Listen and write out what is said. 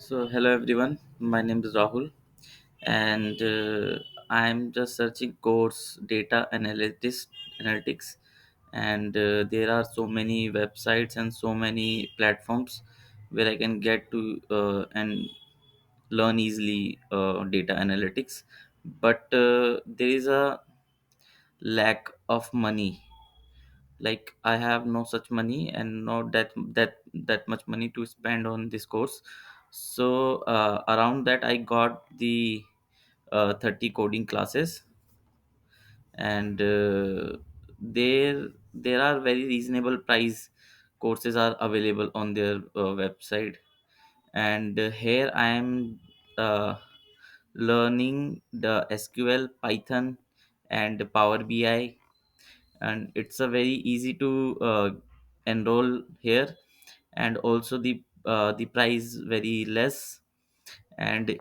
So, hello everyone. My name is Rahul, and I'm just searching course data analytics, and there are so many websites and so many platforms where I can get to and learn easily data analytics. But there is a lack of money. Like I have no such money and not that much money to spend on this course. So around that I got the 30 coding classes, and there are very reasonable price courses are available on their website. And here I am uh, learning the SQL, Python, and Power BI, and it's a very easy to enroll here. And also the price very less, and